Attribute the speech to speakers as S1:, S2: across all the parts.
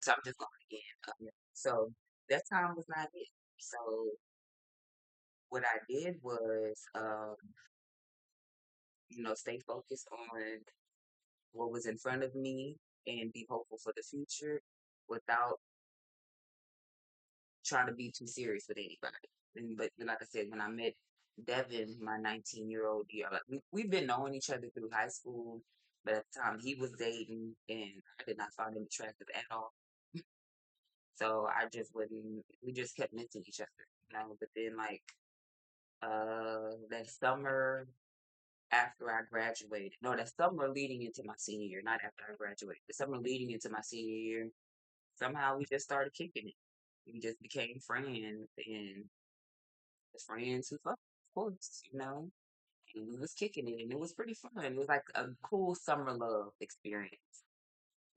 S1: So I'm just going again. So that time was not it. So what I did was, stay focused on what was in front of me and be hopeful for the future without trying to be too serious with anybody. But like I said, when I met Devin, my 19-year-old year, like we've been knowing each other through high school, but at the time he was dating and I did not find him attractive at all. So I just wouldn't, we just kept missing each other. But then like that summer after I graduated, no, that summer leading into my senior year, not after I graduated, the summer leading into my senior year, somehow we just started kicking it. We just became friends and friends who fuck, of course. And we was kicking it and it was pretty fun. It was like a cool summer love experience.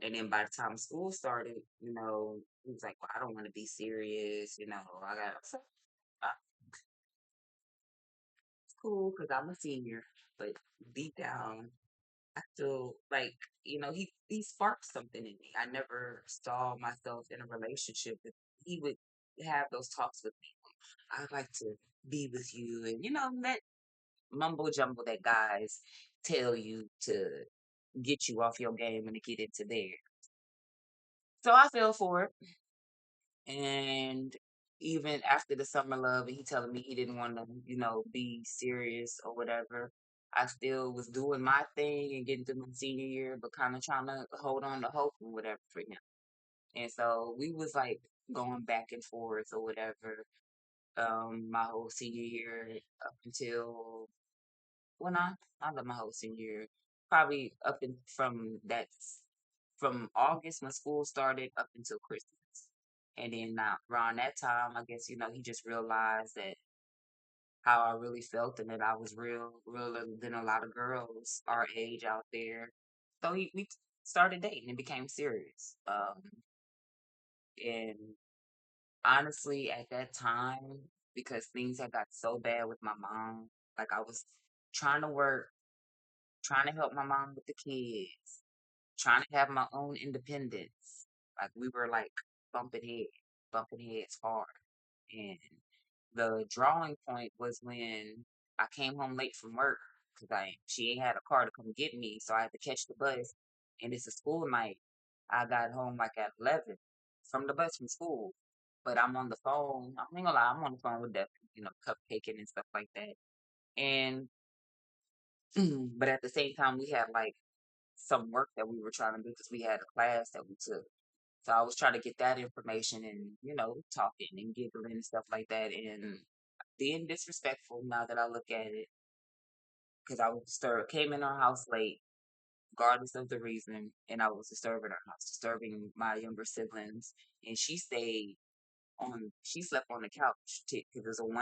S1: And then by the time school started, he was like, well, I don't want to be serious. Uh, it's cool because I'm a senior, but deep down, I feel like, he sparked something in me. I never saw myself in a relationship. But he would have those talks with me. I'd like to be with you. And, that mumbo jumbo that guys tell you to get you off your game and to get into there. So I fell for it. And even after the summer love and he telling me he didn't want to, be serious or whatever, I still was doing my thing and getting through my senior year, but kind of trying to hold on to hope or whatever for him. And so we was like going back and forth or whatever, my whole senior year up until when I love my whole senior year, probably from August when school started up until Christmas. And then now around that time, I guess, he just realized that how I really felt and that I was realer than a lot of girls our age out there. So we started dating and became serious. And honestly, at that time, because things had got so bad with my mom, like I was trying to work, trying to help my mom with the kids, trying to have my own independence. Like we were like bumping heads hard. And the drawing point was when I came home late from work because she ain't had a car to come get me, so I had to catch the bus. And it's a school night. I got home like at 11 from the bus from school, but I'm on the phone. I'm not gonna lie, I'm on the phone with that, cupcaking and stuff like that. And but at the same time, we had like some work that we were trying to do because we had a class that we took. So I was trying to get that information and, talking and giggling and stuff like that and being disrespectful now that I look at it. Because I was came in our house late, regardless of the reason, and I was disturbing our house, disturbing my younger siblings. And she slept on the couch because it was a little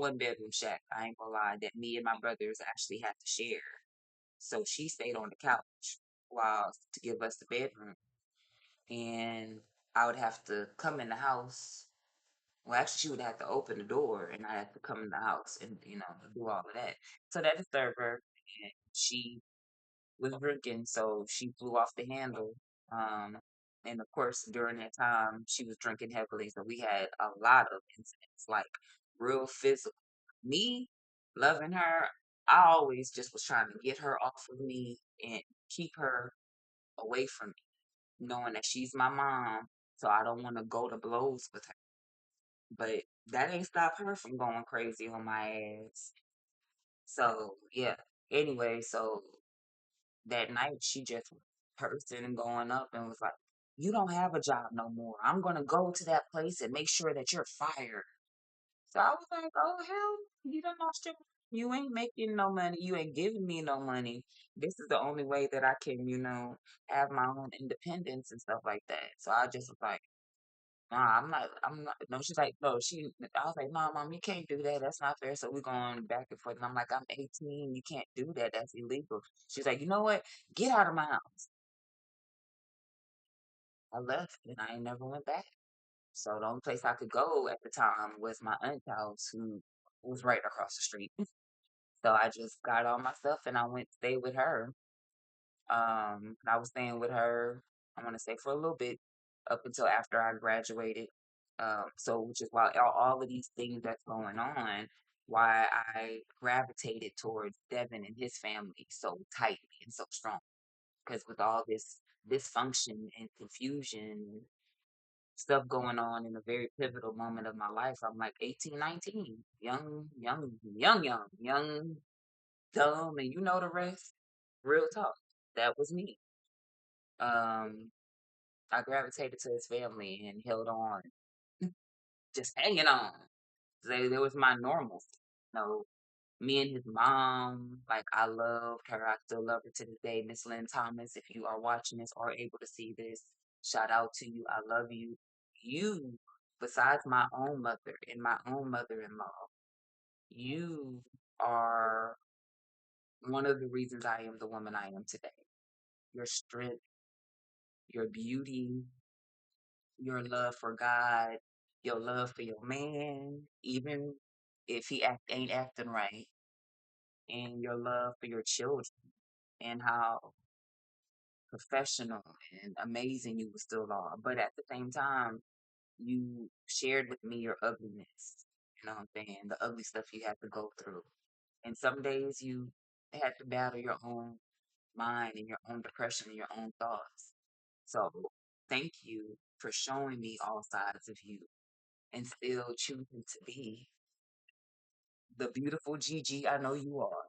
S1: one bedroom shack. I ain't gonna lie, that me and my brothers actually had to share. So she stayed on the couch while to give us the bedroom. And I would have to come in the house. Well, actually, she would have to open the door, and I had to come in the house and do all of that. So that disturbed her, and she was drinking, so she flew off the handle. Um, and of course, during that time, she was drinking heavily, so we had a lot of incidents, like real physical. Me loving her, I always just was trying to get her off of me and keep her away from me, knowing that she's my mom, so I don't want to go to blows with her. But that ain't stop her from going crazy on my ass. So yeah. Anyway, so that night she just cursing and going up and was like, "You don't have a job no more. I'm gonna go to that place and make sure that you're fired." So I was like, "Oh hell, you done lost your. You ain't making no money. You ain't giving me no money. This is the only way that I can, have my own independence and stuff like that." So I just was like, "Nah, I'm not." No, she's like, no, I was like, "No, mom, you can't do that. That's not fair." So we're going back and forth. And I'm like, "I'm 18. You can't do that. That's illegal." She's like, "You know what? Get out of my house." I left and I ain't never went back. So the only place I could go at the time was my aunt's house, who was right across the street. So I just got all my stuff and I went to stay with her. I was staying with her. I want to say for a little bit up until after I graduated. So which is why all of these things that's going on, why I gravitated towards Devin and his family so tightly and so strong. Because with all this dysfunction and confusion, stuff going on in a very pivotal moment of my life, I'm like 18, 19, young, dumb, and you know the rest. Real talk. That was me. Um, I gravitated to his family and held on, just hanging on. They was my normal. You know, me and his mom, like I loved her. I still love her to this day. Miss Lynn Thomas, if you are watching this or able to see this, shout out to you. I love you. You, besides my own mother and my own mother-in-law, you are one of the reasons I am the woman I am today. Your strength, your beauty, your love for God, your love for your man, even if ain't acting right, and your love for your children, and how professional and amazing you still are. But at the same time, you shared with me your ugliness. You know what I'm saying? The ugly stuff you had to go through. And some days you had to battle your own mind and your own depression and your own thoughts. So thank you for showing me all sides of you and still choosing to be the beautiful Gigi I know you are.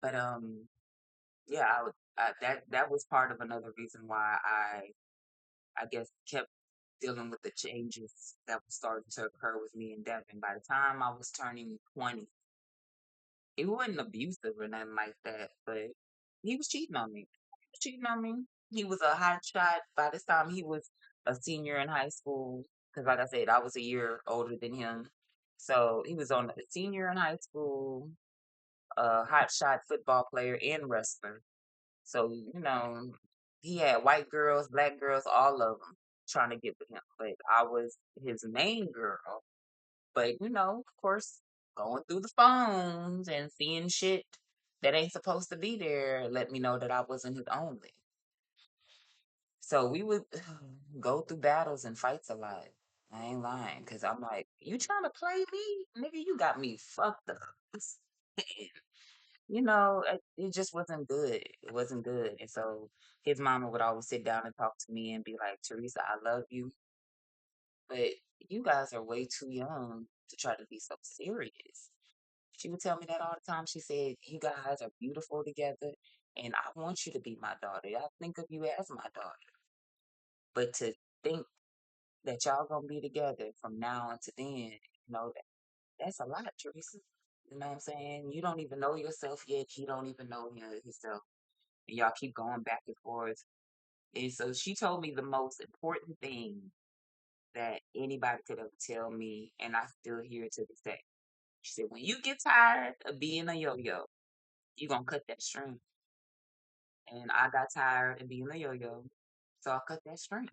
S1: But yeah, that was part of another reason why I guess kept dealing with the changes that were starting to occur with me and Devin. By the time I was turning 20, it wasn't abusive or nothing like that, but he was cheating on me. He was cheating on me. He was a hot shot. By this time, he was a senior in high school. Because, like I said, I was a year older than him. So he was on a senior in high school, a hot shot football player and wrestler. So, he had white girls, black girls, all of them trying to get with him. But I was his main girl. But, of course, going through the phones and seeing shit that ain't supposed to be there let me know that I wasn't his only. So we would go through battles and fights a lot. I ain't lying, because I'm like, you trying to play me? Nigga, you got me fucked up. It just wasn't good. It wasn't good. And so his mama would always sit down and talk to me and be like, Teresa, I love you, but you guys are way too young to try to be so serious. She would tell me that all the time. She said, you guys are beautiful together, and I want you to be my daughter. I think of you as my daughter. But to think that y'all gonna be together from now until then, that's a lot, Teresa. You know what I'm saying? You don't even know yourself yet. He don't even know himself. And y'all keep going back and forth. And so she told me the most important thing that anybody could ever tell me, and I still hear it to this day. She said, when you get tired of being a yo-yo, you gonna cut that string. And I got tired of being a yo-yo, so I cut that string.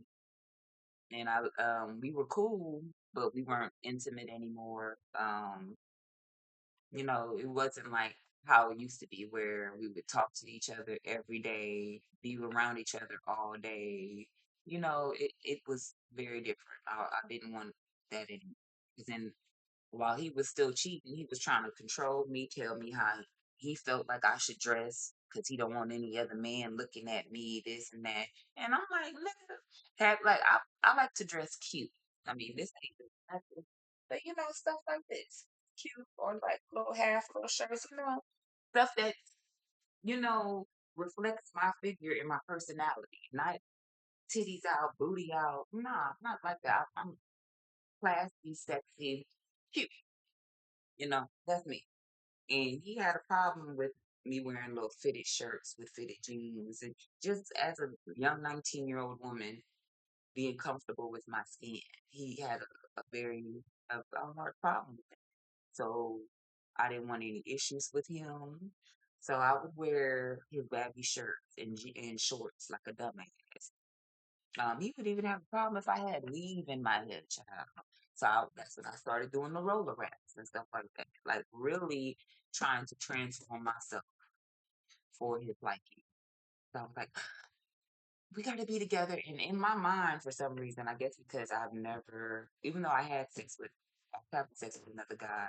S1: And we were cool, but we weren't intimate anymore. It wasn't like how it used to be where we would talk to each other every day, be around each other all day. It was very different. I didn't want that anymore. 'Cause then while he was still cheating, he was trying to control me, tell me how he felt like I should dress because he don't want any other man looking at me, this and that. And I'm like, nigga, I like to dress cute. I mean, this ain't nothing, but stuff like this, cute or like little half, little shirts, stuff that you know reflects my figure and my personality, not titties out, booty out. Nah, not like that. I'm classy, sexy, cute. That's me. And he had a problem with me wearing little fitted shirts with fitted jeans. And just as a young 19-year-old woman being comfortable with my skin, he had a very a hard problem with it. So I didn't want any issues with him. So I would wear his baggy shirts and shorts like a dumbass. He would even have a problem if I had weave in my head, child. So that's when I started doing the roller wraps and stuff like that. Like really trying to transform myself for his liking. So I was like, we got to be together. And in my mind, for some reason, I guess because I've never, even though I've had sex with another guy,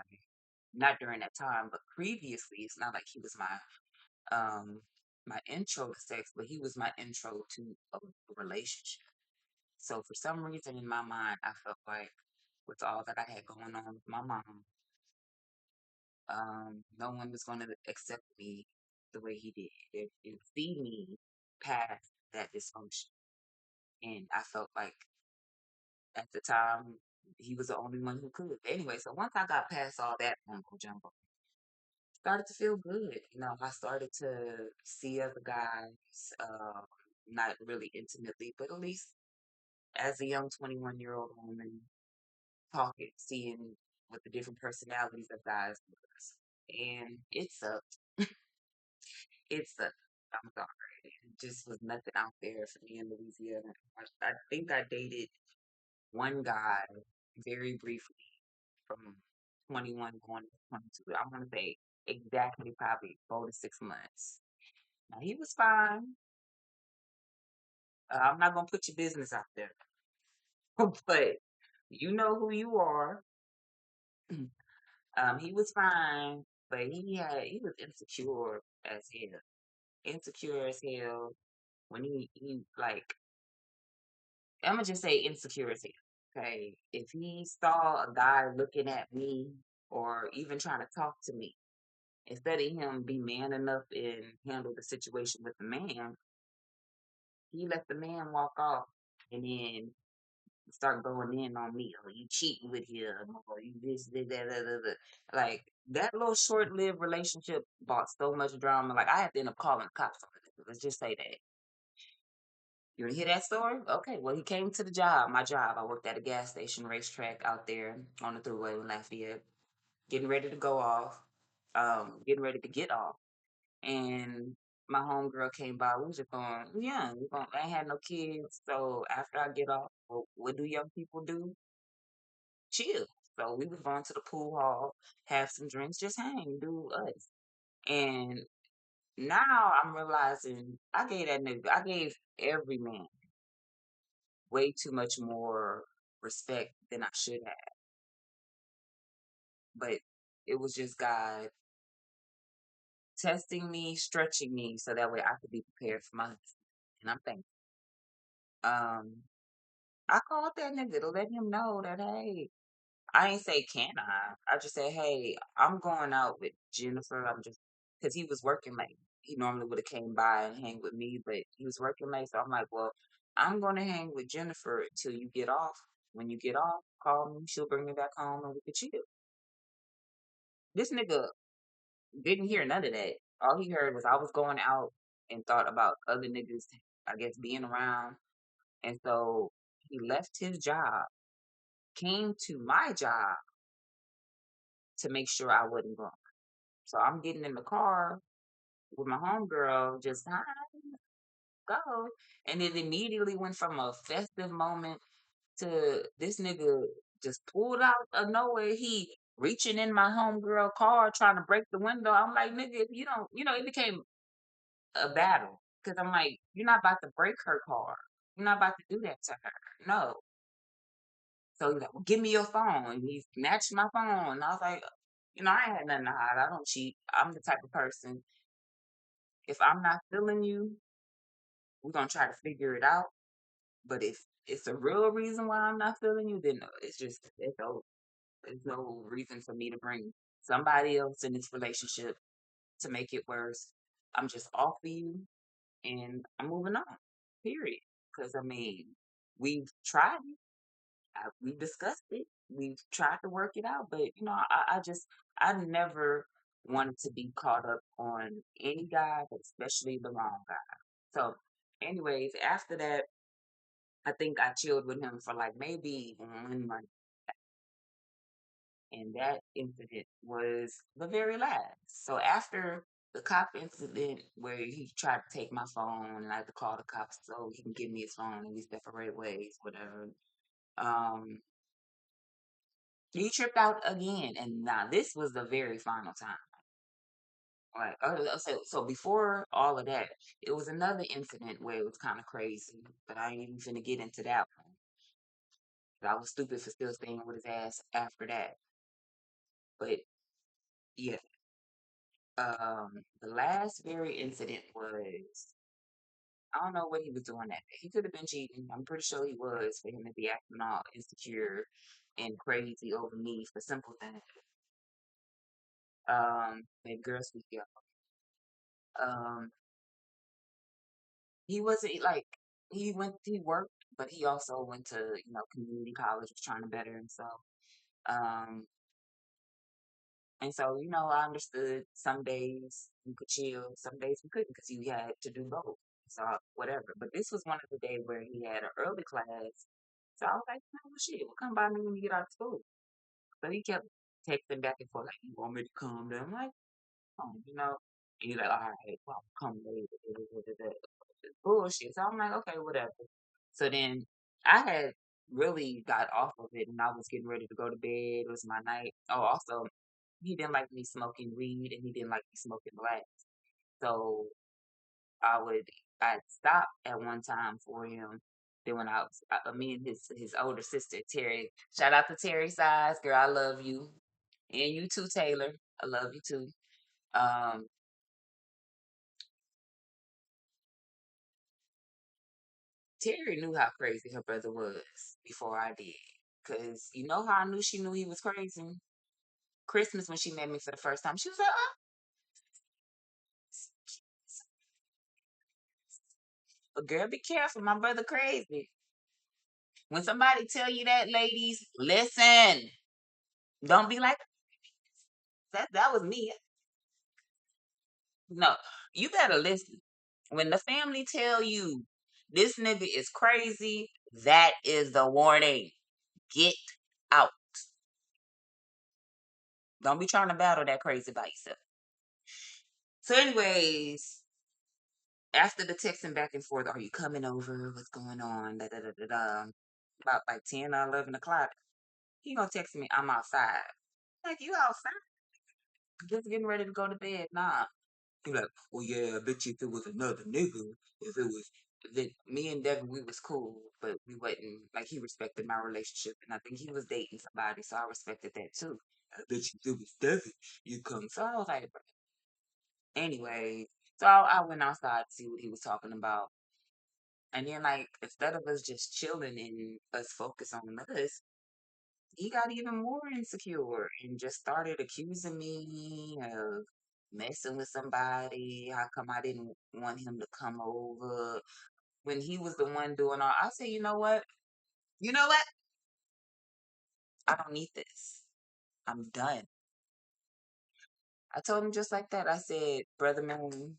S1: not during that time, but previously, it's not like he was um my intro to sex, but he was my intro to a relationship. So for some reason in my mind, I felt like with all that I had going on with my mom, no one was going to accept me the way he did. They would see me past that dysfunction. And I felt like at the time he was the only one who could. Anyway, so once I got past all that mumbo jumbo, started to feel good. You know, I started to see other guys, not really intimately, but at least as a young 21-year-old woman, talking, seeing what the different personalities of guys was. And it sucked. It sucked. I'm sorry. It just was nothing out there for me in Louisiana. I think I dated one guy very briefly from 21 going to 22. I want to say exactly probably 4 to 6 months. Now, he was fine. I'm not going to put your business out there, but you know who you are. He was fine, but he was insecure as hell. Insecure as hell. When he like, I'm gonna just say insecure as hell. Okay, if he saw a guy looking at me or even trying to talk to me, instead of him be man enough and handle the situation with the man, he let the man walk off and then start going in on me. Oh, you cheating with him, or you this, that. Like that little short-lived relationship brought so much drama. Like I had to end up calling the cops on it. Let's just say that. You want to hear that story? Okay. Well, he came to the job, my job. I worked at a gas station racetrack out there on the thruway in Lafayette, getting ready to go off, getting ready to get off. And my homegirl came by. We was just going, yeah, I ain't had no kids. So after I get off, well, what do young people do? Chill. So we was going to the pool hall, have some drinks, just hang, do us. And now I'm realizing I gave every man way too much more respect than I should have. But it was just God testing me, stretching me, so that way I could be prepared for my husband. And I'm thankful. Um, I called that nigga to let him know that, hey, I ain't say can I. I just said, hey, I'm going out with Jennifer. I'm just because he was working late. He normally would have came by and hang with me, but he was working late. So I'm like, well, I'm gonna hang with Jennifer until you get off. When you get off, call me. She'll bring me back home and we could chill. This nigga didn't hear none of that. All he heard was I was going out and thought about other niggas, I guess, being around. And so he left his job, came to my job to make sure I wasn't going. So I'm getting in the car with my homegirl, just hi, go. And it immediately went from a festive moment to this nigga just pulled out of nowhere. He reaching in my homegirl car trying to break the window. I'm like, nigga, if you don't, it became a battle. Cause I'm like, you're not about to break her car. You're not about to do that to her. No. So he's like, well, give me your phone. And he snatched my phone. And I was like, I ain't had nothing to hide. I don't cheat. I'm the type of person, if I'm not feeling you, we're gonna try to figure it out. But if it's a real reason why I'm not feeling you, then there's no reason for me to bring somebody else in this relationship to make it worse. I'm just off of you and I'm moving on. Period. Because I mean, we've tried it. We've discussed it. We've tried to work it out, but I never wanted to be caught up on any guy, but especially the wrong guy. So, anyways, after that, I think I chilled with him for like maybe 1 month. And that incident was the very last. So after the cop incident where he tried to take my phone and I had to call the cops so he can give me his phone and we separate ways, whatever. Um, he tripped out again. And now this was the very final time. Like, so before all of that, it was another incident where it was kind of crazy, but I ain't even finna get into that one. I was stupid for still staying with his ass after that. But yeah, the last very incident was I don't know what he was doing that day. He could have been cheating. I'm pretty sure he was for him to be acting all insecure and crazy over me for simple things. Maybe girls speak yeah. Um, he wasn't like he worked, but he also went to community college, was trying to better himself. Um, and so I understood some days we could chill, some days we couldn't because he had to do both. So whatever. But this was one of the days where he had an early class. So I was like, no shit, well, come by me when you get out of school. So he kept texting back and forth like, you want me to come there? I'm like, oh. And he's like, all right, well, I'll come later. Bullshit. So I'm like, okay, whatever. So then I had really got off of it and I was getting ready to go to bed. It was my night. Oh, also, he didn't like me smoking weed and he didn't like me smoking black. So I would, I'd stop at one time for him. Then when me and his older sister, Terry, shout out to Terry Size, girl, I love you. And you too, Taylor. I love you too. Um, Terry knew how crazy her brother was before I did. Cause you know how I knew she knew he was crazy? Christmas when she met me for the first time, she was like, oh, but girl, be careful, my brother crazy. When somebody tell you that, ladies, listen. Don't be like, that was me. No, you better listen. When the family tell you this nigga is crazy, that is the warning. Get out. Don't be trying to battle that crazy by yourself. So, anyways, after the texting back and forth, are you coming over? What's going on? Da, da, da, da, da. About like 10 or 11 o'clock, he gonna text me, I'm outside. Like, you outside? Just getting ready to go to bed. Nah. He like, well, yeah, I bet you if it was another nigga, if it was, then me and Devin, we was cool, but we wasn't, like, he respected my relationship, and I think he was dating somebody, so I respected that too. I bet you if it was Devin, you come. So I was like, anyway, so I went outside to see what he was talking about. And then, like, instead of us just chilling and us focus on us, he got even more insecure and just started accusing me of messing with somebody. How come I didn't want him to come over when he was the one doing all? I said, you know what? You know what? I don't need this. I'm done. I told him just like that. I said, brother man,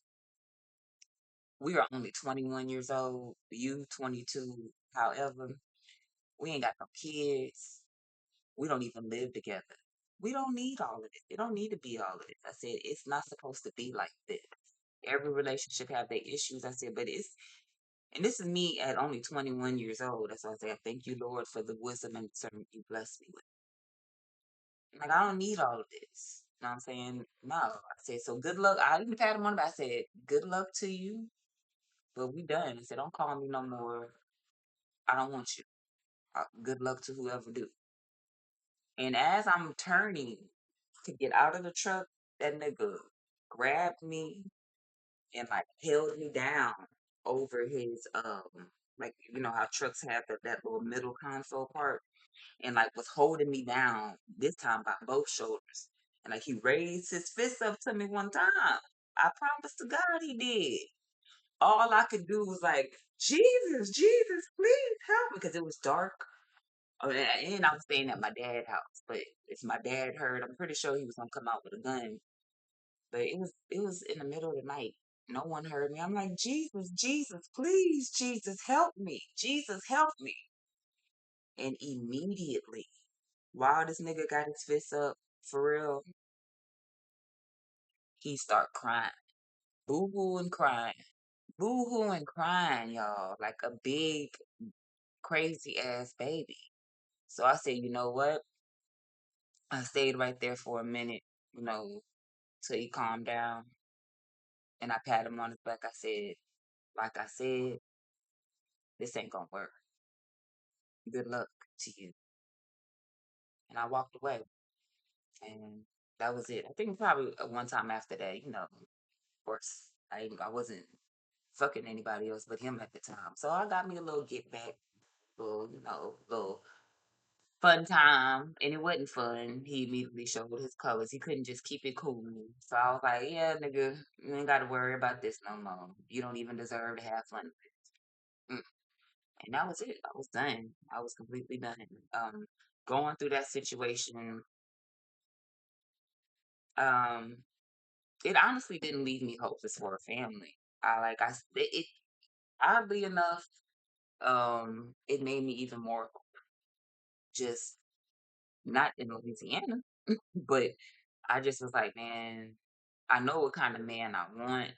S1: we are only 21 years old. You 22. However, we ain't got no kids. We don't even live together. We don't need all of this. It don't need to be all of this. I said it's not supposed to be like this. Every relationship have their issues. I said, but and this is me at only 21 years old. That's why I say I thank you, Lord, for the wisdom and discernment you blessed me with. Like I don't need all of this. You know what I'm saying? No. I said, so good luck. I didn't pat him on the back. I said, good luck to you, but we done. I said, don't call me no more. I don't want you. Good luck to whoever do. And as I'm turning to get out of the truck, that nigga grabbed me and like held me down over his like how trucks have that little middle console part and like was holding me down this time by both shoulders. And like he raised his fist up to me one time. I promise to God he did. All I could do was like, Jesus, Jesus, please help me because it was dark. Oh, and I was staying at my dad's house. But if my dad heard, I'm pretty sure he was gonna come out with a gun. But it was in the middle of the night. No one heard me. I'm like, Jesus, Jesus, please, Jesus, help me. Jesus, help me. And immediately, while this nigga got his fists up, for real, he start crying. Boo-hoo and crying. Boo-hoo and crying, y'all. Like a big, crazy ass baby. So I said, you know what? I stayed right there for a minute, till he calmed down. And I pat him on his back. I said, like I said, this ain't gonna work. Good luck to you. And I walked away. And that was it. I think probably one time after that, of course, I wasn't fucking anybody else but him at the time. So I got me a little get back, little fun time. And it wasn't fun. He immediately showed his colors. He couldn't just keep it cool. So I was like, yeah, nigga, you ain't got to worry about this no more. You don't even deserve to have fun with it. And that was it. I was done. I was completely done. Going through that situation, um, it honestly didn't leave me hopeless for a family. It oddly enough, it made me even more just not in Louisiana, but I just was like, man, I know what kind of man I want.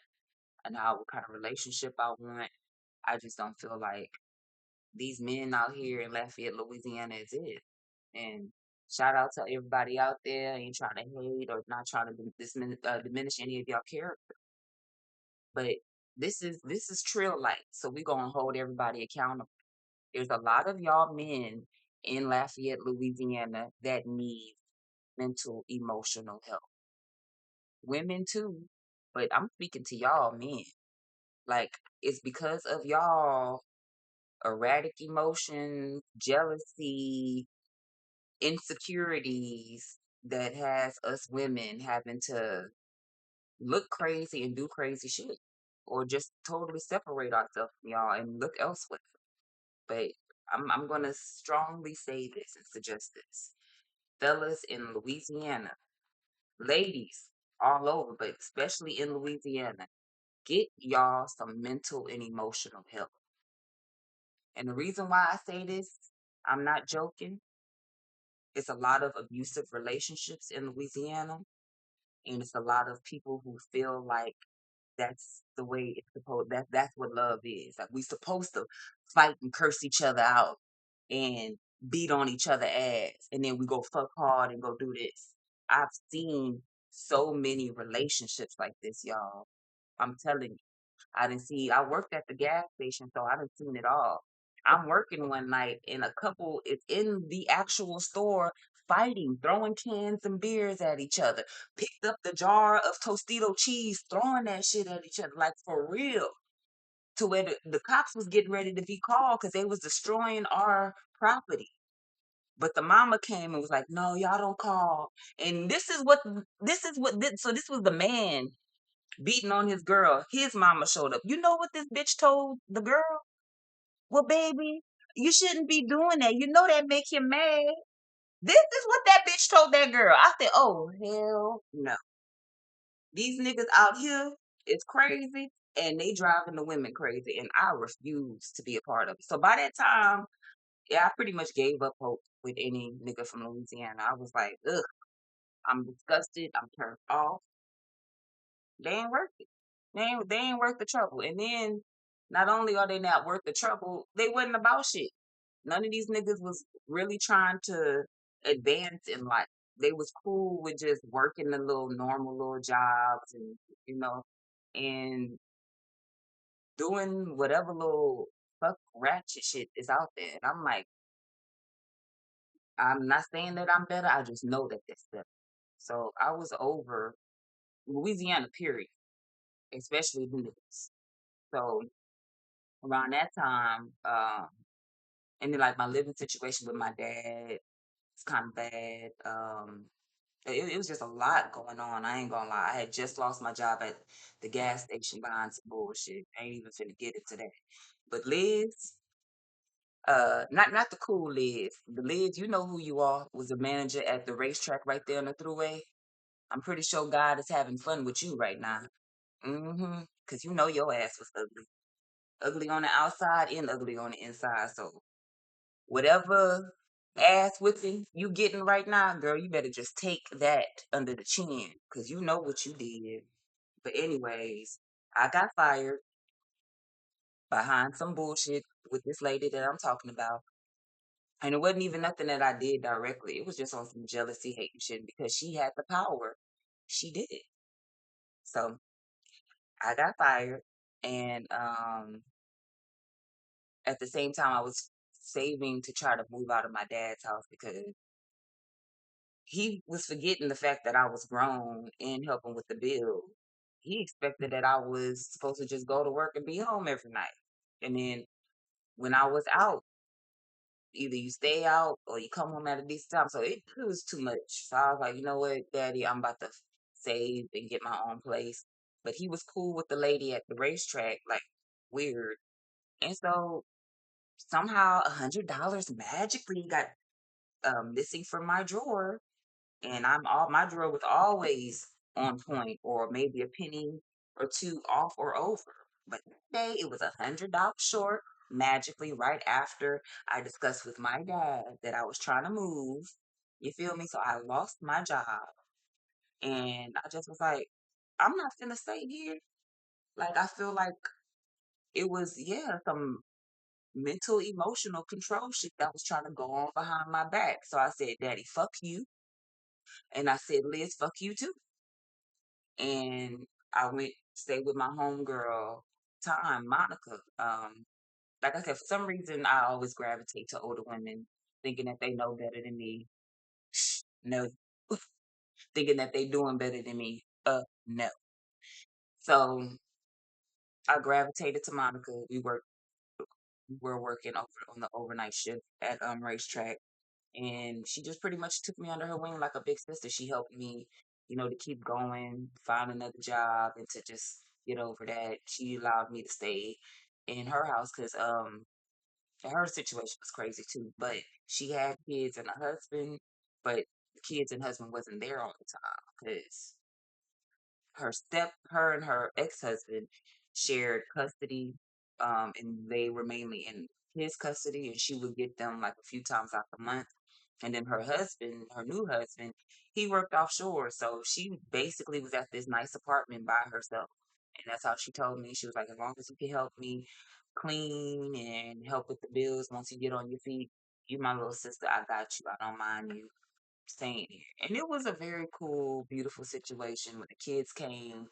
S1: I know what kind of relationship I want. I just don't feel like these men out here in Lafayette, Louisiana is it. And shout out to everybody out there. I ain't trying to hate or not trying to diminish any of y'all character. But this is trail light. So we gonna hold everybody accountable. There's a lot of y'all men in Lafayette, Louisiana that need mental, emotional help. Women too, but I'm speaking to y'all men. Like it's because of y'all erratic emotions, jealousy, insecurities that has us women having to look crazy and do crazy shit. Or just totally separate ourselves from y'all and look elsewhere. But I'm gonna strongly say this and suggest this. Fellas in Louisiana, ladies all over, but especially in Louisiana, get y'all some mental and emotional help. And the reason why I say this, I'm not joking. It's a lot of abusive relationships in Louisiana, and it's a lot of people who feel like that's the way it's supposed that's what love is. Like we supposed to fight and curse each other out and beat on each other ass and then we go fuck hard and go do this. I've seen so many relationships like this, y'all. I'm telling you. I worked at the gas station, so I done seen it all. I'm working one night and a couple is in the actual store fighting, throwing cans and beers at each other. Picked up the jar of Tostito cheese, throwing that shit at each other, like for real. To where the cops was getting ready to be called because they was destroying our property. But the mama came and was like, "No, y'all don't call." And so this was the man beating on his girl. His mama showed up. You know what this bitch told the girl? Well, baby, you shouldn't be doing that. You know that make him mad. This is what that bitch told that girl. I said, oh, hell no. These niggas out here is crazy and they driving the women crazy. And I refuse to be a part of it. So by that time, yeah, I pretty much gave up hope with any nigga from Louisiana. I was like, ugh, I'm disgusted. I'm turned off. They ain't worth it. They ain't worth the trouble. And then not only are they not worth the trouble, they wasn't about shit. None of these niggas was really trying to advance in life. They was cool with just working the little normal little jobs and you know, and doing whatever little fuck ratchet shit is out there. And I'm like, I'm not saying that I'm better. I just know that that's better. So I was over Louisiana, period, especially the niggas. So around that time, and then like my living situation with my dad was kind of bad. It was just a lot going on. I ain't gonna lie. I had just lost my job at the gas station behind some bullshit. I ain't even finna get into that. But Liz, not the cool Liz. The Liz, you know who you are, was a manager at the racetrack right there on the thruway. I'm pretty sure God is having fun with you right now. Mm-hmm. Cause you know your ass was ugly. Ugly on the outside and ugly on the inside. So whatever ass whipping you getting right now, girl, you better just take that under the chin because you know what you did. But anyways, I got fired behind some bullshit with this lady that I'm talking about. And it wasn't even nothing that I did directly. It was just on some jealousy, hate and shit because she had the power. She did it. So I got fired, and at the same time, I was saving to try to move out of my dad's house because he was forgetting the fact that I was grown and helping with the bill. He expected that I was supposed to just go to work and be home every night. And then when I was out, either you stay out or you come home at a decent time. So it was too much. So I was like, you know what, Daddy, I'm about to save and get my own place. But he was cool with the lady at the racetrack, like weird. And so somehow $100 magically got missing from my drawer, and I'm all my drawer was always on point, or maybe a penny or two off or over. But that day it was $100 short magically right after I discussed with my dad that I was trying to move. You feel me? So I lost my job, and I just was like, I'm not gonna stay here. Like I feel like it was, yeah, some mental emotional control shit that was trying to go on behind my back. So I said, Daddy, fuck you. And I said, Liz, fuck you too. And I went stay with my homegirl time, Monica. Like I said, for some reason I always gravitate to older women, thinking that they know better than me. No. Thinking that they doing better than me. No. So I gravitated to Monica. We were working on the overnight shift at racetrack, and she just pretty much took me under her wing like a big sister. She helped me, to keep going, find another job, and to just get over that. She allowed me to stay in her house because her situation was crazy too. But she had kids and a husband, but the kids and husband wasn't there all the time because her and her ex-husband shared custody, and they were mainly in his custody, and she would get them like a few times out the month. And then her husband, her new husband, he worked offshore, so she basically was at this nice apartment by herself. And that's how she told me. She was like, as long as you can help me clean and help with the bills once you get on your feet, you my little sister, I got you. I don't mind you staying here. And it was a very cool, beautiful situation when the kids came.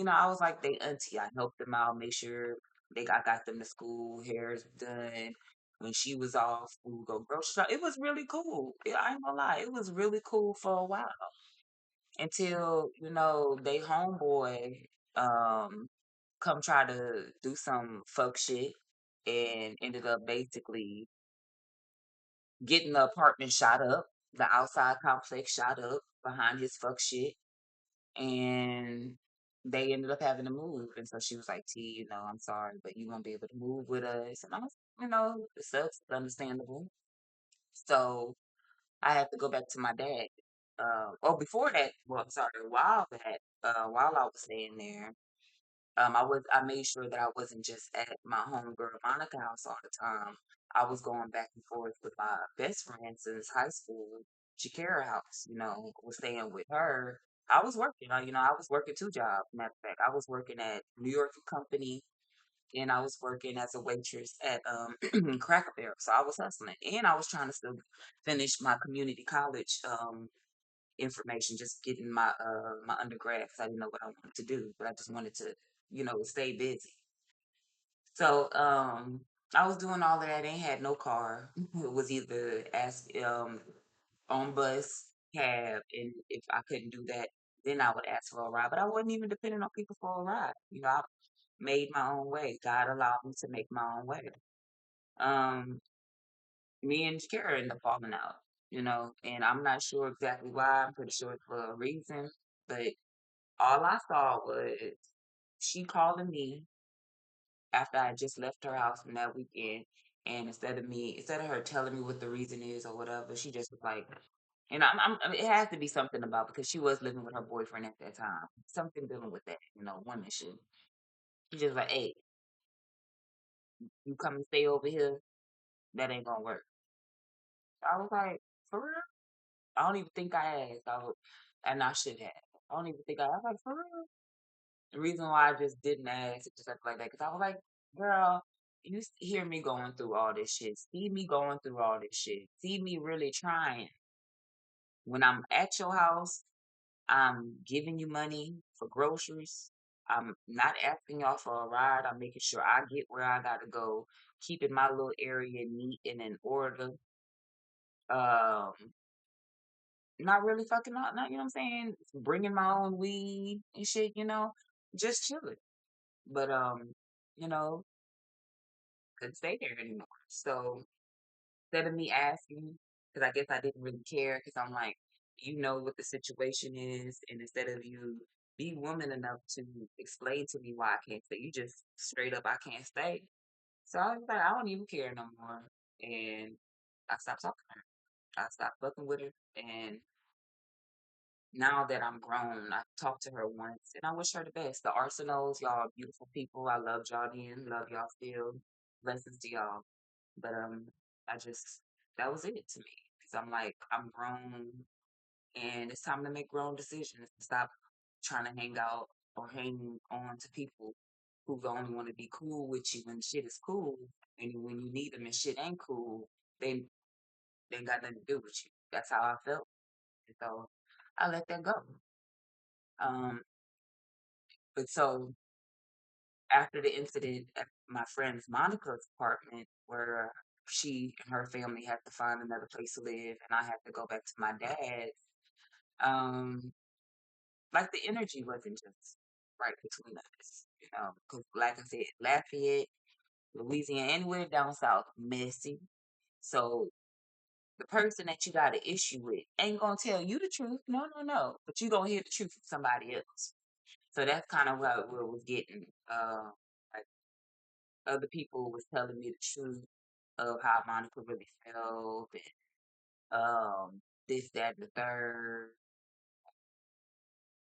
S1: I was like they auntie. I helped them out, make sure I got them to school, hair's done. When she was off, we would go grocery shop. It was really cool. Yeah, I ain't gonna lie, it was really cool for a while until they homeboy um come try to do some fuck shit and ended up basically getting the apartment shot up, the outside complex shot up behind his fuck shit, and they ended up having to move. And so she was like, T, I'm sorry, but you won't be able to move with us. And I was, it sucks, it's understandable. So I had to go back to my dad. Before that, well, I'm sorry, while I was staying there, I made sure that I wasn't just at my homegirl Monica house all the time. I was going back and forth with my best friend since high school, Shakira house. Was staying with her. I was working. I was working two jobs. Matter of fact, I was working at New York Company, and I was working as a waitress at Cracker Barrel. So I was hustling, and I was trying to still finish my community college information, just getting my undergrad because I didn't know what I wanted to do, but I just wanted to stay busy. So I was doing all of that. Ain't had no car. It was either on bus, cab, and if I couldn't do that, then I would ask for a ride. But I wasn't even depending on people for a ride. I made my own way. God allowed me to make my own way. Um, Me and Kara ended up falling out, and I'm not sure exactly why. I'm pretty sure it's for a reason, but all I saw was she calling me after I just left her house from that weekend. And instead of her telling me what the reason is or whatever, she just was like, and I mean, it has to be something about because she was living with her boyfriend at that time. Something dealing with that, women should. She just like, hey, you come and stay over here. That ain't gonna work. I was like, for real? I don't even think I asked. And I should have. I don't even think I was like, for real? The reason why I just didn't ask it just like that, because I was like, girl, hear me going through all this shit. See me going through all this shit. See me really trying. When I'm at your house, I'm giving you money for groceries. I'm not asking y'all for a ride. I'm making sure I get where I gotta go, keeping my little area neat and in order. Um, not really fucking up, not, you know what I'm saying? Bringing my own weed and shit, just chilling. But, you know, couldn't stay there anymore. So instead of me asking, because I guess I didn't really care, because I'm like, you know what the situation is, and instead of you be woman enough to explain to me why I can't stay, you just straight up I can't stay. So I was like, I don't even care no more, and I stopped talking to her. I stopped fucking with her, and now that I'm grown, I talked to her once, and I wish her the best. The Arsenals, y'all are beautiful people. I loved y'all then, love y'all still. Blessings to y'all. But I just that was it to me because I'm like I'm grown and it's time to make grown decisions. Stop trying to hang out or hang on to people who only want to be cool with you when shit is cool, and when you need them and shit ain't cool, they ain't got nothing to do with you. That's how I felt, and so I let that go. Um, but so after the incident at my friend's Monica's apartment, where she and her family had to find another place to live, and I had to go back to my dad's. Um, like the energy wasn't just right between us, because like I said, Lafayette, Louisiana, anywhere down south, messy. So the person that you got an issue with ain't gonna tell you the truth. No, no, no. But you gonna hear the truth from somebody else. So that's kind of what it was getting. Like other people was telling me the truth of how Monica really felt, and this, that, and the third.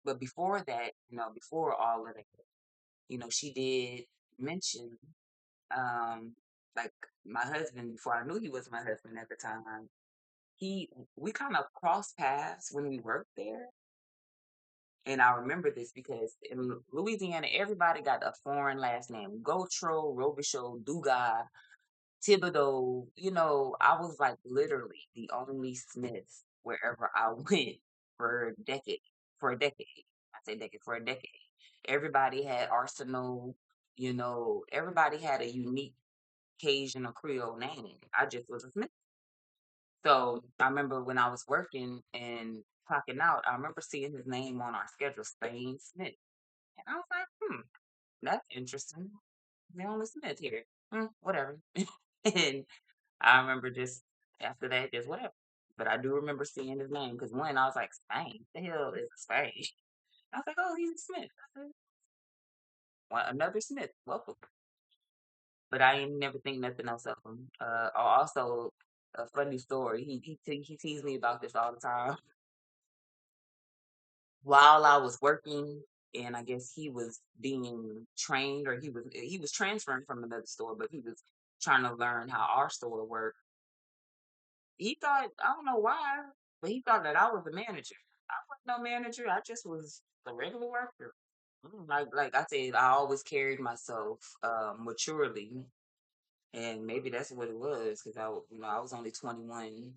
S1: But before that, before all of that, she did mention, um, like my husband, before I knew he was my husband at the time, we kind of crossed paths when we worked there. And I remember this because in Louisiana, everybody got a foreign last name. Gotro, Robichaud, Dugas, Thibodeau. I was like literally the only Smith wherever I went for a decade. For a decade. I say decade for a decade. Everybody had Arsenal, everybody had a unique Cajun or Creole name. I just was a Smith. So I remember when I was working and clocking out, I remember seeing his name on our schedule, Spain Smith. And I was like, that's interesting. The only Smith here. Whatever. And I remember just after that, just whatever. But I do remember seeing his name because when I was like, Spain, the hell is Spain? I was like, oh, he's a Smith. I said, well, another Smith, welcome. But I ain't never think nothing else of him. Also, a funny story. He teased me about this all the time. While I was working, and I guess he was being trained, or he was transferring from another store, but he was trying to learn how our store worked. He thought, I don't know why, but he thought that I was the manager. I wasn't no manager. I just was a regular worker. Like I said, I always carried myself maturely, and maybe that's what it was because I was only 21,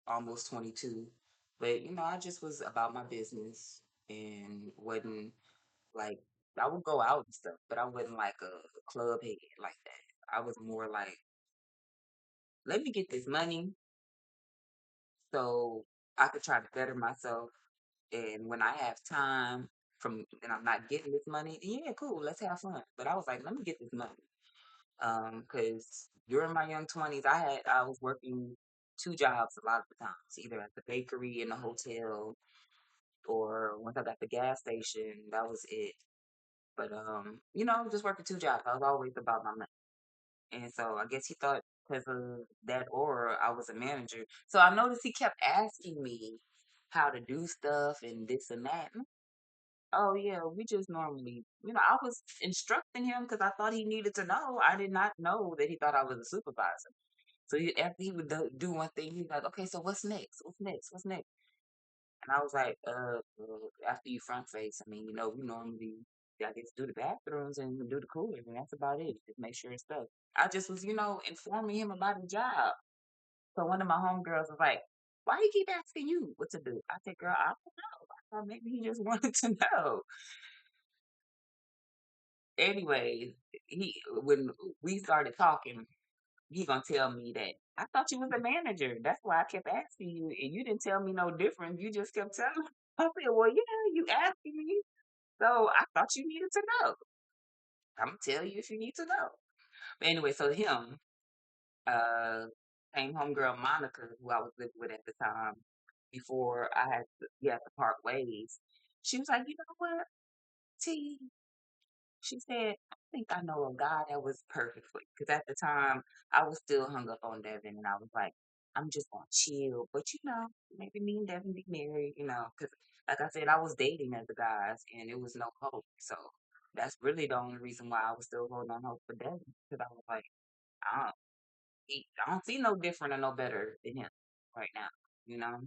S1: almost 22, but I just was about my business and wasn't like I would go out and stuff, but I wasn't like a club head like that. I was more like, let me get this money so I could try to better myself. And when I have time and I'm not getting this money, yeah, cool, let's have fun. But I was like, let me get this money. Because during my young 20s, I was working two jobs a lot of the times, either at the bakery, in the hotel, or once I got the gas station, that was it. But just working two jobs. I was always about my money. And so I guess he thought because of that aura, I was a manager. So I noticed he kept asking me how to do stuff and this and that. Oh yeah, we just normally, I was instructing him because I thought he needed to know. I did not know that he thought I was a supervisor. So after he would do one thing, he's like, "Okay, so what's next? What's next? What's next?" And I was like, after you front face, I mean, we normally, I guess, do the bathrooms and do the coolers, and that's about it. Just make sure it's stuff." I just was, informing him about the job. So one of my homegirls was like, "Why he keep asking you what to do?" I said, "Girl, I don't know. I thought maybe he just wanted to know." Anyway, he when we started talking, he gonna tell me that I thought you was a manager. That's why I kept asking you, and you didn't tell me no different. You just kept telling me. I said, "Well, yeah, you asking me, so I thought you needed to know. I'm gonna tell you if you need to know." But anyway, so him, uh, same homegirl Monica, who I was living with at the time, before we had to part ways. She was like, "You know what, T?" She said, "I think I know a guy that was perfect for you." Because at the time, I was still hung up on Devin, and I was like, I'm just gonna chill. But maybe me and Devin be married, because like I said, I was dating other guys, and it was no hope. So that's really the only reason why I was still holding on hope for Devin. Because I was like, I don't, I don't see no different or no better than him right now, you know.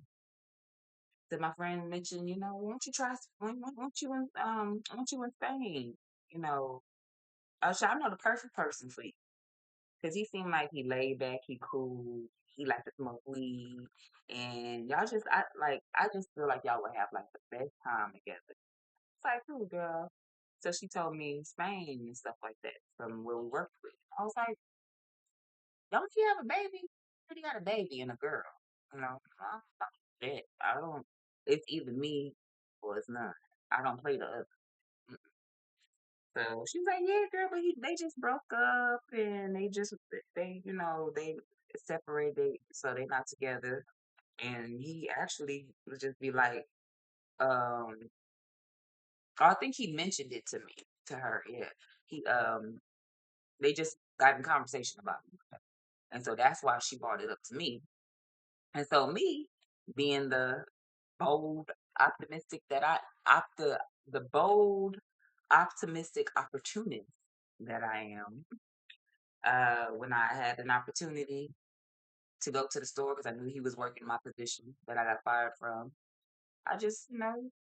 S1: Then my friend mentioned, won't you try, won't you in, won't you in Spain, you know. I said, I know the perfect person for you. Because he seemed like he laid back, he cool, he like to smoke weed. And y'all just, I just feel like y'all would have like the best time together. It's like, cool, girl. So she told me Spain and stuff like that from where we worked with. I was like, don't you have a baby? You already got a baby and a girl. I don't, it's either me or it's none. I don't play the other. So she was like, "Yeah, girl, but they just broke up and they separated, so they not together." And he actually would just be like, um, I think he mentioned it to her. Yeah, he they just got in conversation about it, and so that's why she brought it up to me. And so me, being the bold, optimistic that the bold, optimistic opportunist that I am, when I had an opportunity to go to the store because I knew he was working my position that I got fired from. I just,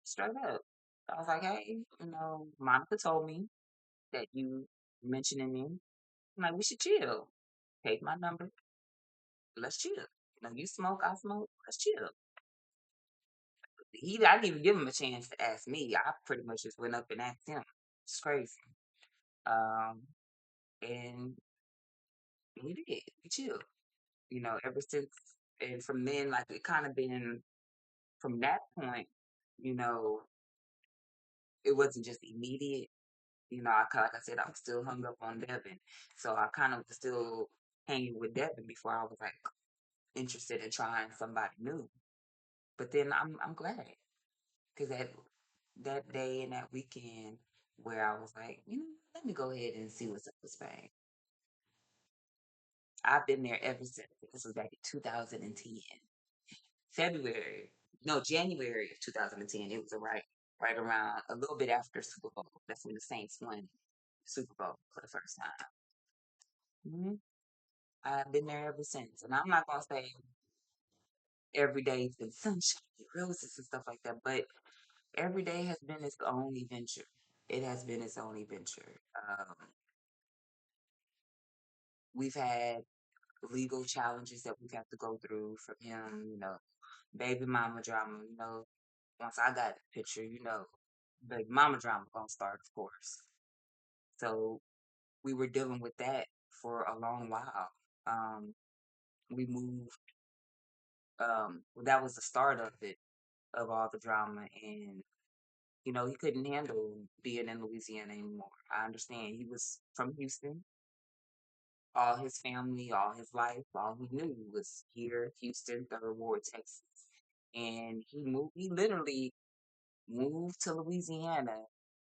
S1: straight up. I was like, hey, Monica told me that you mentioning me. I'm like, we should chill. Take my number. Let's chill. You smoke, I smoke. Let's chill. I didn't even give him a chance to ask me. I pretty much just went up and asked him. It's crazy. Um, and we did. We chilled. Ever since, and from then, like it kind of been from that point, you know, it wasn't just immediate. Like I said, I'm still hung up on Devin, so I kind of was still hanging with Devin before I was like interested in trying somebody new. But then I'm glad because that day and that weekend where I was like, let me go ahead and see what's up with Spain. I've been there ever since. This was back in 2010. February, no, January of 2010. It was right around a little bit after Super Bowl. That's when the Saints won Super Bowl for the first time. I've been there ever since, and I'm not gonna say every day's been sunshine, and roses, and stuff like that, but every day has been its own adventure. It has been its own adventure. We've had legal challenges that we've had to go through from him, baby mama drama, once I got the picture, the mama drama gonna start, of course. So we were dealing with that for a long while. Um, we moved. That was the start of it, of all the drama, and he couldn't handle being in Louisiana anymore. I understand. He was from Houston. All his family, all his life, all he knew was here, Houston, Third Ward, Texas, and he moved. He literally moved to Louisiana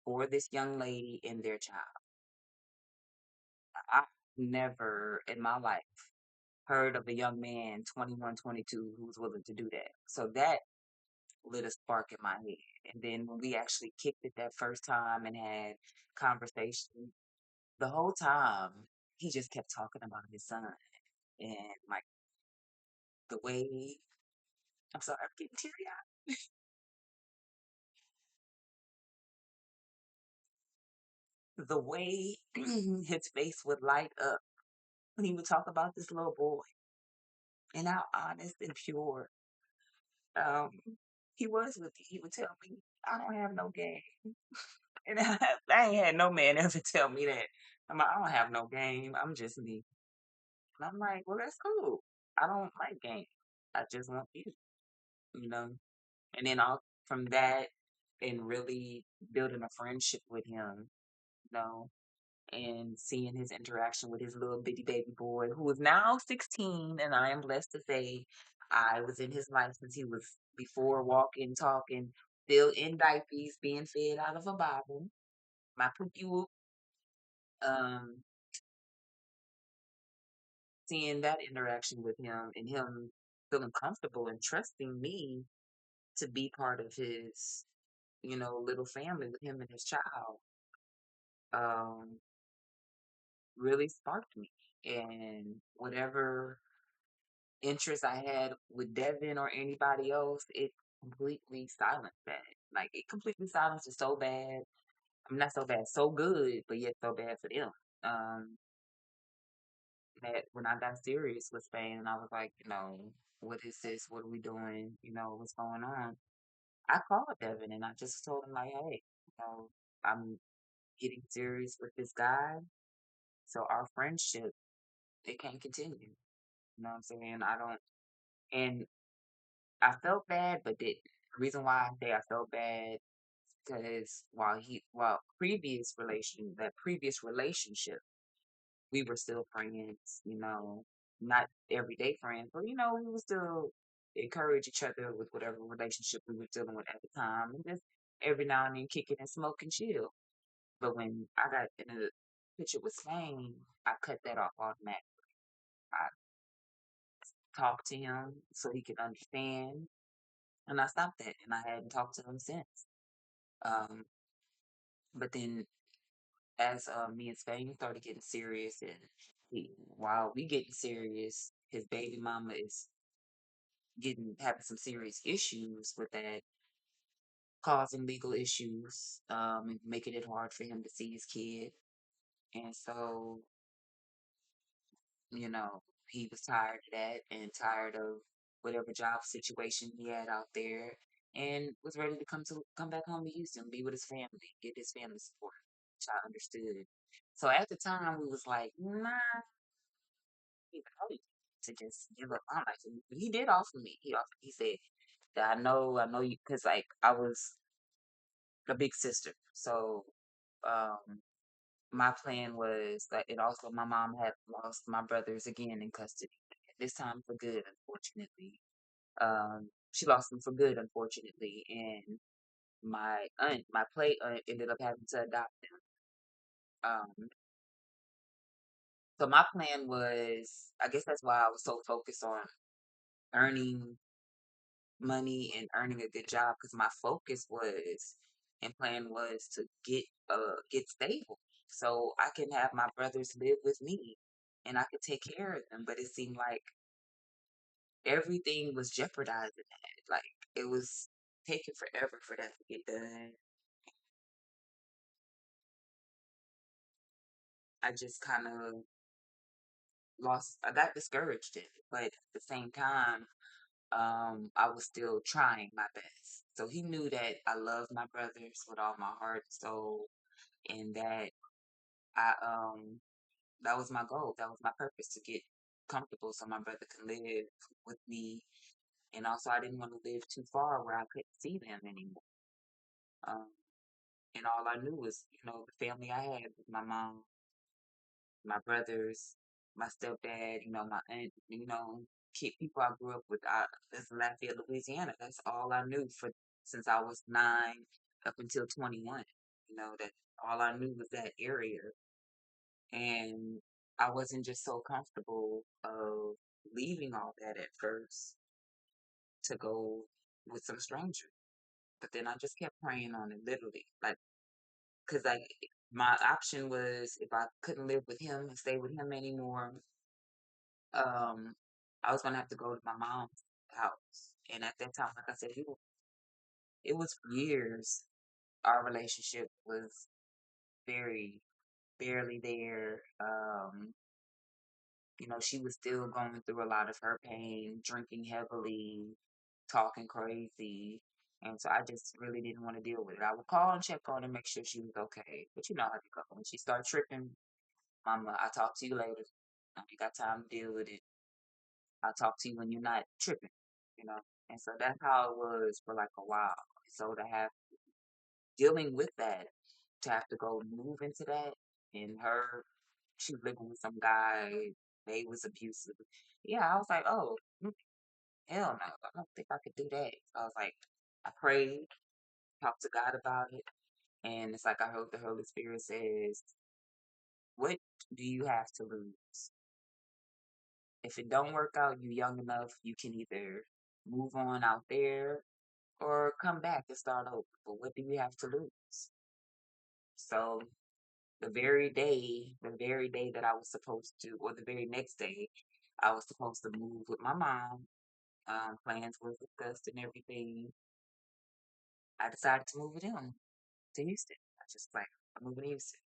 S1: for this young lady and their child. I never in my life heard of a young man, 21, 22, who was willing to do that. So that lit a spark in my head. And then when we actually kicked it that first time and had conversation, the whole time he just kept talking about his son and like the way I'm sorry, I'm getting teary eyed. The way his face would light up when he would talk about this little boy and how honest and pure um he was with me. He would tell me, I don't have no game. And I ain't had no man ever tell me that. I'm like, I don't have no game. I'm just me. And I'm like, well, that's cool. I don't like games. I just want you, you know. And then all from that, and really building a friendship with him, you know, and seeing his interaction with his little bitty baby boy, who is now 16, and I am blessed to say I was in his life since he was before walking, talking, still in diapers, being fed out of a bottle. My pookie whoop. Um, Seeing that interaction with him and him feeling comfortable and trusting me to be part of his, little family with him and his child, um, really sparked me. And whatever interest I had with Devin or anybody else, it completely silenced that. Like it completely silenced it so bad. I'm not so bad, so good, but yet so bad for them. Um, that when I got serious with Spain, I was like, what is this? What are we doing? What's going on? I called Devin and I just told him like, hey, I'm getting serious with this guy, so our friendship it can't continue. You know what I'm saying? I don't, and I felt bad, but the reason why I say I felt bad because while that previous relationship, we were still friends, not everyday friends, but we would still encourage each other with whatever relationship we were dealing with at the time, and just every now and then kick it and smoke and chill. But when I got in a picture with Sane, I cut that off automatically. I talked to him so he could understand, and I stopped that, and I hadn't talked to him since. Um, but then as me and Spain started getting serious, and while we getting serious, his baby mama is getting having some serious issues with that, causing legal issues, and making it hard for him to see his kid. And so, he was tired of that and tired of whatever job situation he had out there, and was ready to come back home to Houston, be with his family, get his family support, which I understood. So at the time, we was like, nah, to just give up on life. And he did offer me. He said that I know you, because like I was a big sister. So um, my plan was that, and also my mom had lost my brothers again in custody. This time for good, unfortunately. She lost them for good, unfortunately, and my play aunt, ended up having to adopt them. So my plan was, I guess that's why I was so focused on earning money and earning a good job, because my focus was and plan was to get stable so I can have my brothers live with me and I could take care of them. But it seemed like everything was jeopardizing that. Like it was taking forever for that to get done. I just kind of I got discouraged in it, but at the same time, I was still trying my best. So he knew that I loved my brothers with all my heart and soul, and that was my goal. That was my purpose, to get comfortable so my brother could live with me. And also, I didn't want to live too far where I couldn't see them anymore. Um, and all I knew was, the family I had with my mom, my brothers, my stepdad, my aunt, people I grew up with. That's Lafayette, Louisiana. That's all I knew since I was 9 up until 21. That all I knew was that area. And I wasn't just so comfortable of leaving all that at first to go with some stranger. But then I just kept praying on it, literally. Like, because like my option was, if I couldn't live with him and stay with him anymore, um, I was gonna have to go to my mom's house. And at that time, like I said, it was years. Our relationship was very barely there. She was still going through a lot of her pain, drinking heavily, talking crazy. And so I just really didn't want to deal with it. I would call and check on her, make sure she was okay. But you know how to go. When she started tripping, Mama, I'll talk to you later. I ain't got time to deal with it. I'll talk to you when you're not tripping, you know. And so that's how it was for like a while. So to have dealing with that, to have to go move into that, and her, she was living with some guy, they was abusive. Yeah, I was like, oh, hell no, I don't think I could do that. So I was like, I prayed, talked to God about it, and it's like I heard the Holy Spirit says, what do you have to lose? If it don't work out, you young enough, you can either move on out there or come back and start over. But what do you have to lose? So the very day that I was supposed to, or the very next day, I was supposed to move with my mom. Plans were discussed and everything. I decided to move with him to Houston. I just like I'm moving to Houston.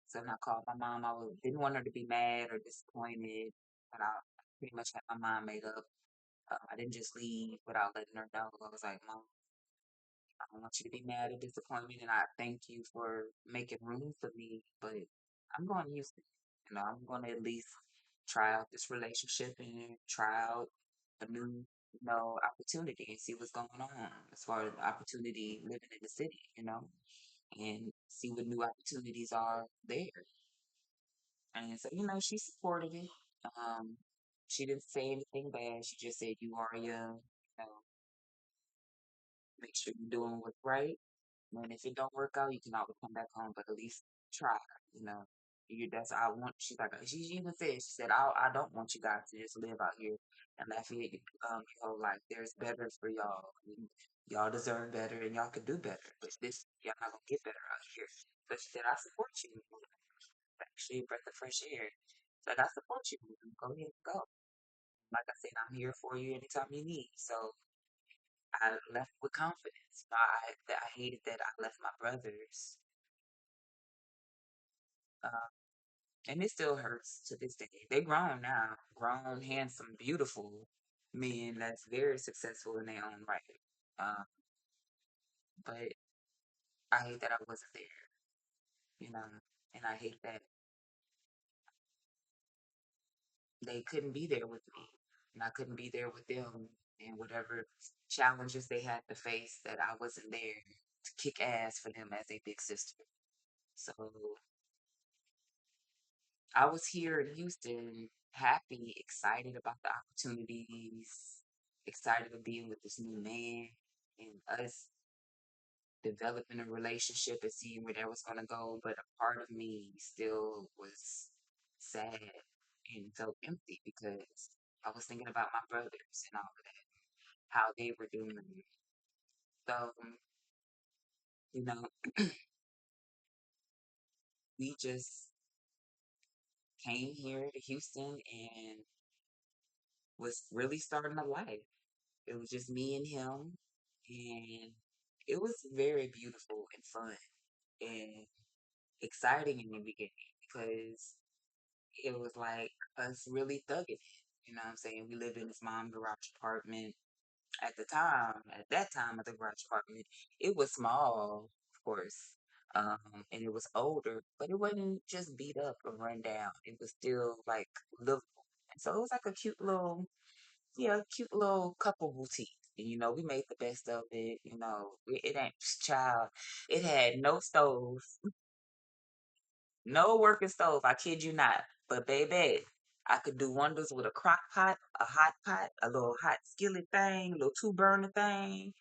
S1: So when I called my mom, didn't want her to be mad or disappointed, but I pretty much had my mind made up. I didn't just leave without letting her know. I was like, Mom, I don't want you to be mad or disappointed, and I thank you for making room for me, but I'm going to Houston. You know, I'm going to at least try out this relationship and try out a new, opportunity and see what's going on as far as opportunity living in the city, and see what new opportunities are there. And so, she supported it. Um, she didn't say anything bad. She just said, "You are young. Make sure you're doing what's right. And if it don't work out, you can always come back home, but at least try, you know. That's I want. She's like, she even said, she said, I don't want you guys to just live out here in Lafayette, your whole life. There's better for y'all. And y'all deserve better, and y'all could do better. But this, y'all not gonna get better out here. But she said, I support you. Actually, a breath of fresh air. Said, I support you. Go ahead and go. Like I said, I'm here for you anytime you need. So I left with confidence. I hated that I left my brothers. Uh, and it still hurts to this day. They grown now, grown, handsome, beautiful men that's very successful in their own right. Um, but I hate that I wasn't there, you know, and I hate that they couldn't be there with me, and I couldn't be there with them, and whatever challenges they had to face, that I wasn't there to kick ass for them as a big sister. So I was here in Houston, happy, excited about the opportunities, excited to be with this new man and us developing a relationship and seeing where that was going to go. But a part of me still was sad and felt empty because I was thinking about my brothers and all of that, how they were doing. So, you know, we just came here to Houston and was really starting a life. It was just me and him, and it was very beautiful and fun and exciting in the beginning because it was like us really thugging it. You know what I'm saying? We lived in this mom garage apartment at the time. At that time, at the garage apartment, it was small, of course, and it was older, but it wasn't just beat up or run down. It was still like livable. And so it was like a cute little couple boutique. And, we made the best of it. It ain't child. It had no stove, no working stove. I kid you not. But baby, I could do wonders with a crock pot, a hot pot, a little hot skillet thing, little two burner thing,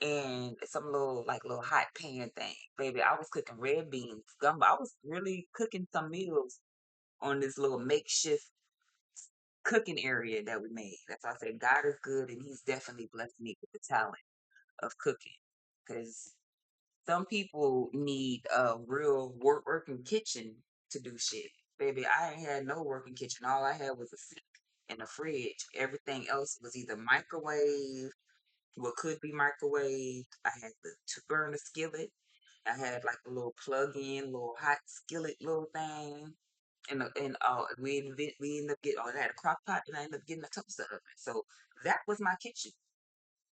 S1: and some little hot pan thing. Baby, I was cooking red beans, gumbo. I was really cooking some meals on this little makeshift cooking area that we made. That's why I said God is good, and He's definitely blessed me with the talent of cooking. Because some people need a real working kitchen to do shit. Baby, I ain't had no working kitchen. All I had was a sink and a fridge. Everything else was either microwave, what could be microwave. I had the two burner skillet. I had like a little plug-in, little hot skillet, little thing. And we ended up getting. Oh, I had a crock pot, and I ended up getting a toaster oven. So that was my kitchen,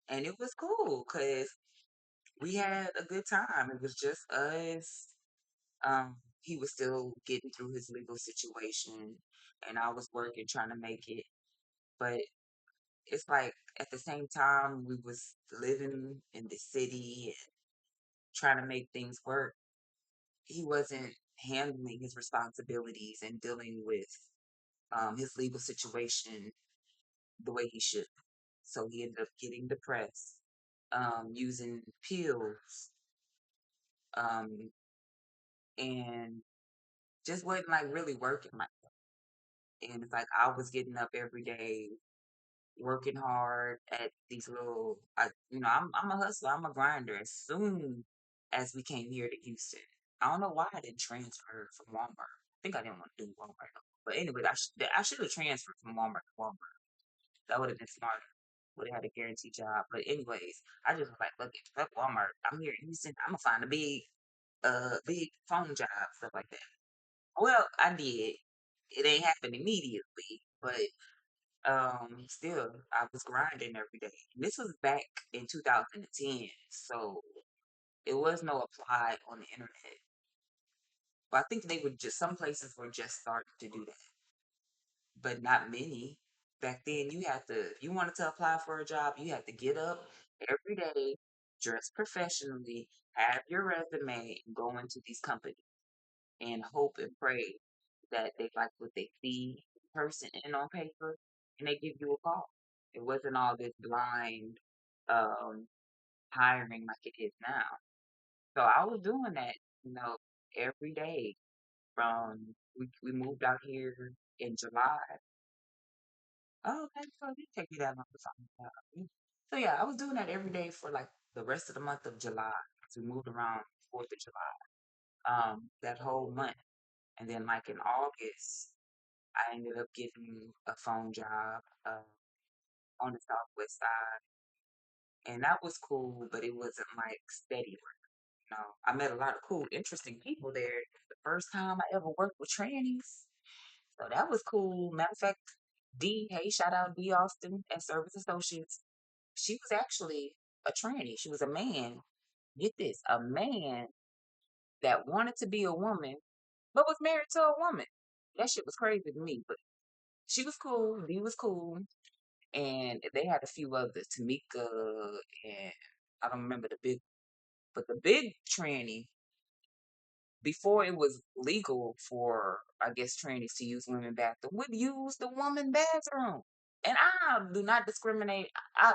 S1: and it was cool because we had a good time. It was just us. He was still getting through his legal situation, and I was working trying to make it. But it's like at the same time we was living in the city and trying to make things work. He wasn't handling his responsibilities and dealing with his legal situation the way he should. So he ended up getting depressed, using pills, um, and just wasn't like really working like that. And it's like I was getting up every day, working hard at these little, I'm a hustler, I'm a grinder. As soon as we came here to Houston, I don't know why I didn't transfer from Walmart. I think I didn't want to do Walmart. But anyway, I should have transferred from Walmart to Walmart. That would have been smarter. Would have had a guaranteed job. But anyways, I just was like, look, fuck Walmart. I'm here in Houston. I'm gonna find a big phone job, stuff like that. Well, I did. It ain't happened immediately, but still, I was grinding every day. This was back in 2010, so it was no apply on the internet. But I think they were just some places were just starting to do that, but not many. Back then, you had to, if you wanted to apply for a job, you had to get up every day, dress professionally, have your resume, and go into these companies and hope and pray that they like what they see in person and on paper, and they give you a call. It wasn't all this blind um, hiring like it is now. So I was doing that, every day from we moved out here in July. Oh, okay, so it didn't take me that long to find a job. So yeah, I was doing that every day for like the rest of the month of July. So we moved around 4th of July, that whole month. And then like in August, I ended up getting a phone job on the Southwest side. And that was cool, but it wasn't like steady work. I met a lot of cool, interesting people there. The first time I ever worked with trannies. So that was cool. Matter of fact, D, hey, shout out D Austin at Service Associates. She was actually a tranny. She was a man. Get this, a man that wanted to be a woman, but was married to a woman. That shit was crazy to me, but she was cool. D was cool. And they had a few others, Tamika, and I don't remember the big, but the big tranny, before it was legal for, I guess, trannies to use women bathroom, would use the woman bathroom. And I do not discriminate.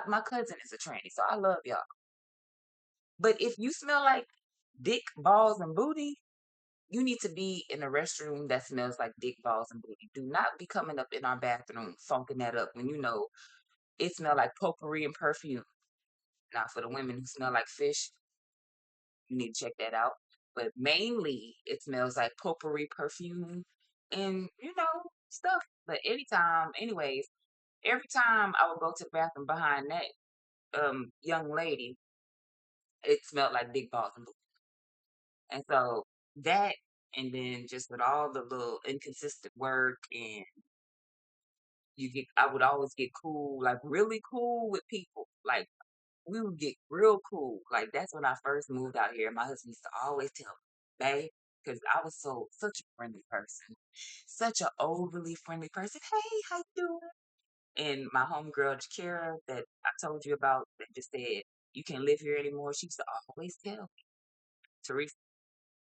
S1: My cousin is a tranny, so I love y'all. But if you smell like dick, balls, and booty, you need to be in a restroom that smells like dick, balls, and booty. Do not be coming up in our bathroom funking that up when you know it smell like potpourri and perfume. Now, for the women who smell like fish, you need to check that out. But mainly, it smells like potpourri perfume and, stuff. But every time I would go to the bathroom behind that young lady, it smelled like big balls and booty. And so that, and then just with all the little inconsistent work, and I would always get cool, like really cool with people. Like we would get real cool. Like that's when I first moved out here. My husband used to always tell me, babe, because I was such a friendly person, such an overly friendly person. Hey, how you doing? And my homegirl Kara that I told you about that just said you can't live here anymore. She used to always tell me, Teresa,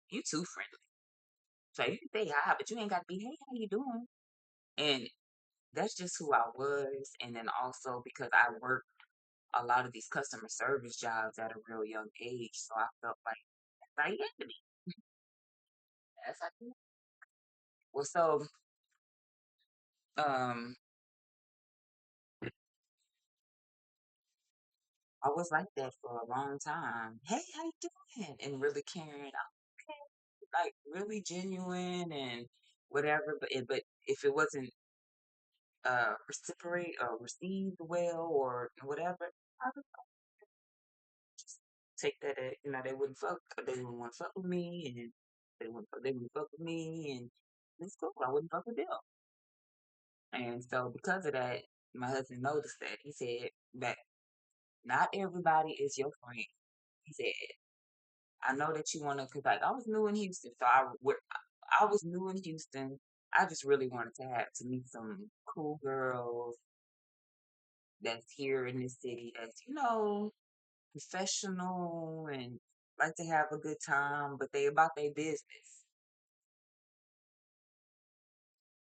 S1: you too friendly. So you can say hi, but you ain't got to be, hey, how you doing? And that's just who I was. And then also because I worked a lot of these customer service jobs at a real young age, so I felt like that's how you had to be. That's how you. Well, so um, I was like that for a long time. Hey, how you doing? And really caring. Like really genuine and whatever. But if it wasn't reciprocate or received well or whatever, I would just take that. They wouldn't fuck. They wouldn't want to fuck with me, and they wouldn't fuck with me, and it's cool. I wouldn't fuck with them. And so because of that, my husband noticed that. He said that not everybody is your friend. He said, I know that you want to, cause like I was new in Houston, so I was new in Houston. I just really wanted to have to meet some cool girls that's here in this city that's, professional and like to have a good time, but they about their business.